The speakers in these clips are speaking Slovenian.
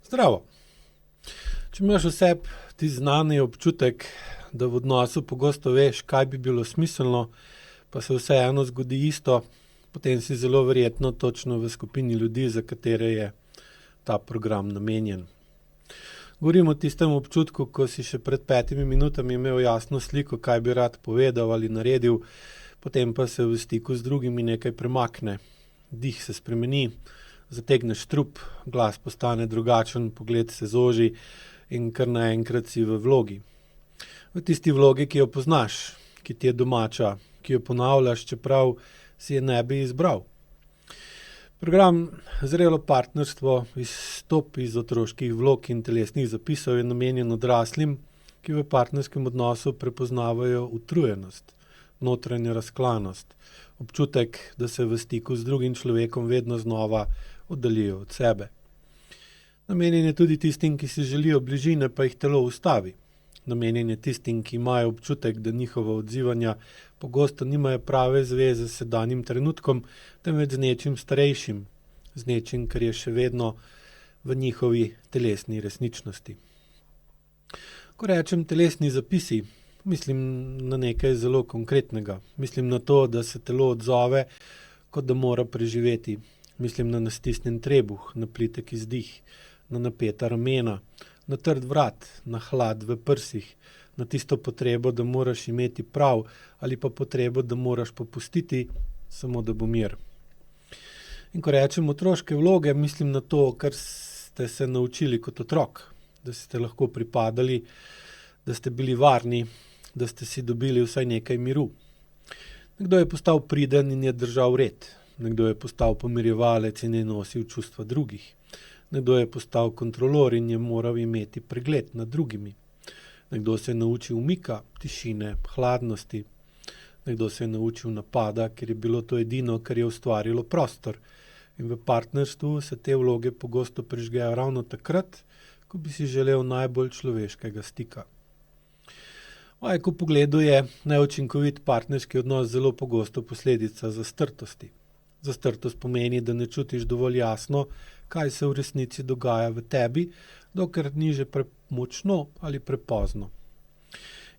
Zdravo. Če imaš v sebi ti znani občutek, da v odnosu pogosto veš, kaj bi bilo smiselno, pa se vseeno zgodi isto, potem si zelo verjetno točno v skupini ljudi, za katere je ta program namenjen. Govorim o tistem občutku, ko si še pred 5 minutami imel jasno sliko, kaj bi rad povedal ali naredil, potem pa se v stiku z drugimi nekaj premakne. Dih se spremeni, zategneš trup, glas postane drugačen, pogled se zoži in kar naenkrat si v vlogi. V tisti vlogi, ki jo poznaš, ki ti je domača, ki jo ponavljaš, čeprav si je ne bi izbral. Program Zrelo partnerstvo izstopi iz otroških vlog in telesnih zapisov je namenjen odraslim, ki v partnerskem odnosu prepoznavajo utrujenost, notranjo razklanost, občutek, da se v stiku z drugim človekom vedno znova oddaljijo od sebe. Namenjen je tudi tistim, ki si želijo bližine, pa jih telo ustavi. Namenjen je tistim, ki imajo občutek, da njihova odzivanja pogosto nimajo prave zveze s sedanjim trenutkom, temveč z nečim starejšim, z nečim, kar je še vedno v njihovi telesni resničnosti. Ko rečem telesni zapisi, mislim na nekaj zelo konkretnega. Mislim na to, da se telo odzove, kot da mora preživeti. Mislim na nastisnjen trebuh, na plitek izdih, na napeta ramena, na trd vrat, na hlad v prsih, na tisto potrebo, da moraš imeti prav ali pa potrebo, da moraš popustiti, samo da bo mir. In ko rečem otroške vloge, mislim na to, kar ste se naučili kot otrok, da ste lahko pripadali, da ste bili varni, da ste si dobili vsaj nekaj miru. Nekdo je postal priden in je držal red. Nekdo je postal pomirjevalec in je nosil čustva drugih. Nekdo je postal kontrolor in je moral imeti pregled nad drugimi. Nekdo se je naučil umika, tišine, hladnosti. Nekdo se je naučil napada, ker je bilo to edino, kar je ustvarilo prostor. In v partnerstvu se te vloge pogosto prižgejo ravno takrat, ko bi si želel najbolj človeškega stika. V ajku pogledu je neučinkovit partnerski odnos zelo pogosto posledica zastrtosti. Zastrtost pomeni, da ne čutiš dovolj jasno, kaj se v resnici dogaja v tebi, dokler ni že premočno ali prepozno.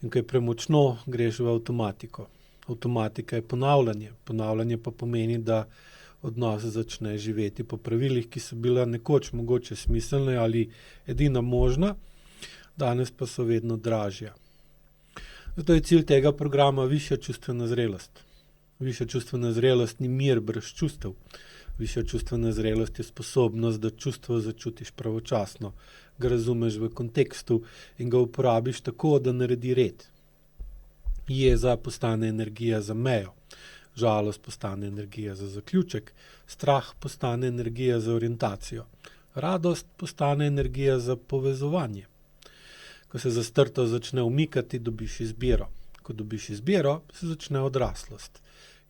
In ko je premočno, greš v avtomatiko. Avtomatika je ponavljanje. Ponavljanje pa pomeni, da odnos začne živeti po pravilih, ki so bila nekoč mogoče smiselne ali edina možna, danes pa so vedno dražja. Zato je cilj tega programa višja čustvena zrelost. Višja čustvena zrelost ni mir brez čustev. Višja čustvena zrelost je sposobnost, da čustvo začutiš pravočasno, ga razumeš v kontekstu in ga uporabiš tako, da naredi red. Jeza postane energija za mejo, žalost postane energija za zaključek, strah postane energija za orientacijo, radost postane energija za povezovanje. Ko se zastrtost začne umikati, dobiš izbiro. Ko dobiš izbiro, se začne odraslost.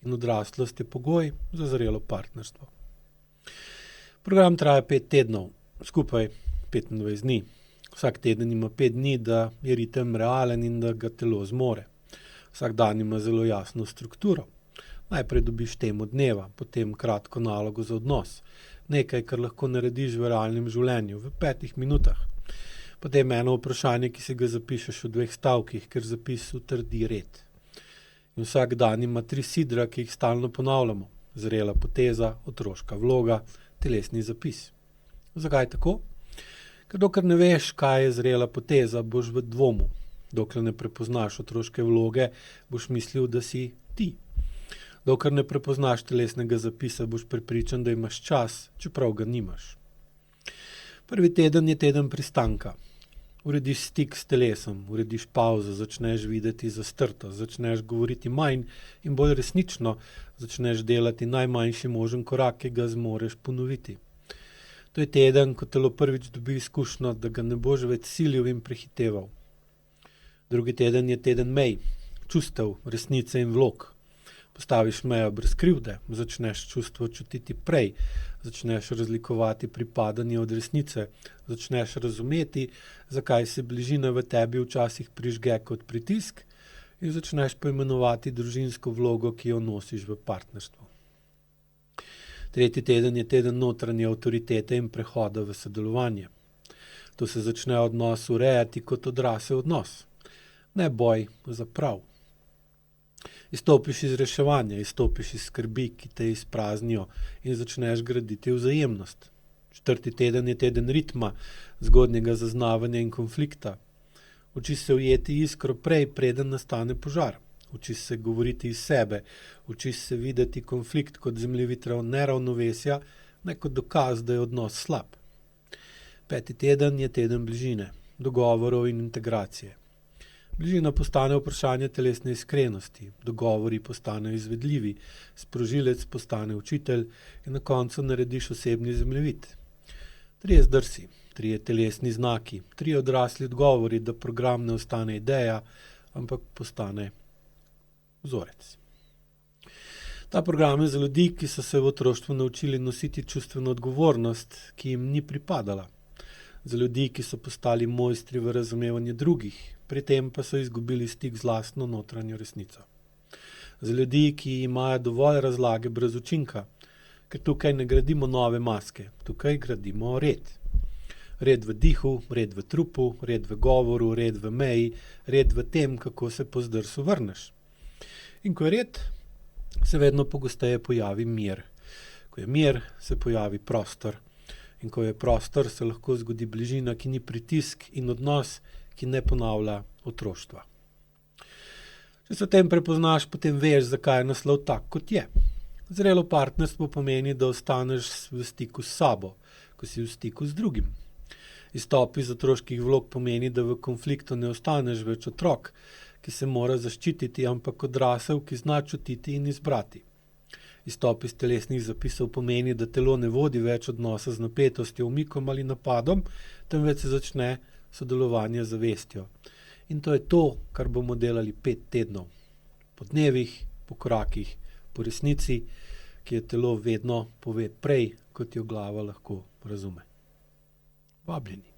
In odraslost je pogoj za zrelo partnerstvo. Program traja 5 tednov, skupaj 25 dni. Vsak teden ima 5 dni, da je ritem realen in da ga telo zmore. Vsak dan ima zelo jasno strukturo. Najprej dobiš temo dneva, potem kratko nalogo za odnos. Nekaj, kar lahko narediš v realnem življenju, v 5 minutah. Potem eno vprašanje, ki si ga zapišeš v 2 stavkih, ker zapis utrdi red. In vsak dan ima 3 sidra, ki jih stalno ponavljamo. Zrela poteza, otroška vloga, telesni zapis. Zakaj tako? Ker dokler ne veš, kaj je zrela poteza, boš v dvomu. Dokler ne prepoznaš otroške vloge, boš mislil, da si ti. Dokler ne prepoznaš telesnega zapisa, boš prepričan, da imaš čas, čeprav ga nimaš. Prvi teden je teden pristanka. Urediš stik s telesom, urediš pavzo, začneš videti zastrtost, začneš govoriti manj in bolj resnično, začneš delati najmanjši možen korak, ki ga zmoreš ponoviti. To je teden, ko telo prvič dobi izkušnjo, da ga ne boš več silil in prehiteval. Drugi teden je teden mej, čustev, resnice in vlog. Postaviš mejo brez krivde, začneš čustvo čutiti prej, začneš razlikovati pripadanje od resnice, začneš razumeti, zakaj se bližina v tebi včasih prižge kot pritisk in začneš poimenovati družinsko vlogo, ki jo nosiš v partnerstvu. Tretji teden je teden notranje avtoritete in prehoda v sodelovanje. To se začne odnos urejati kot odrasel odnos. Ne boj za prav. Izstopiš iz reševanja, izstopiš iz skrbi, ki te izpraznijo in začneš graditi vzajemnost. 4. teden je teden ritma, zgodnjega zaznavanja in konflikta. Učiš se ujeti iskro prej, preden nastane požar. Učiš se govoriti iz sebe, učiš se videti konflikt kot zemljevid neravnovesja, ne kot dokaz, da je odnos slab. 5. teden je teden bližine, dogovorov in integracije. Bližina postane vprašanje telesne iskrenosti, dogovori postanejo izvedljivi, sprožilec postane učitelj in na koncu narediš osebni zemljevid. 3 zdrsi, 3 telesni znaki, 3 odrasli odgovori, da program ne ostane ideja, ampak postane vzorec. Ta program je za ljudi, ki so se v otroštvu naučili nositi čustveno odgovornost, ki jim ni pripadala. Za ljudi, ki so postali mojstri v razumevanju drugih, pri tem pa so izgubili stik z lastno notranjo resnico. Za ljudi, ki imajo dovolj razlage brez učinka, ker tukaj ne gradimo nove maske, tukaj gradimo red. Red v dihu, red v trupu, red v govoru, red v meji, red v tem, kako se po zdrsu vrneš. In ko je red, se vedno pogosteje pojavi mir. Ko je mir, se pojavi prostor. In ko je prostor, se lahko zgodi bližina, ki ni pritisk, in odnos, ki ne ponavlja otroštva. Če se v tem prepoznaš, potem veš, zakaj je naslov tak, kot je. Zrelo partnerstvo pomeni, da ostaneš v stiku s sabo, ko si v stiku z drugim. Izstop iz otroških vlog pomeni, da v konfliktu ne ostaneš več otrok, ki se mora zaščititi, ampak odrasel, ki zna čutiti in izbrati. Izstop iz telesnih zapisov pomeni, da telo ne vodi več odnosa z napetostjo, umikom ali napadom, temveč se začne sodelovanje z zavestjo. In to je to, kar bomo delali 5 tednov. Po dnevih, po korakih, po resnici, ki je telo vedno pove prej, kot jo glava lahko razume. Vabljeni.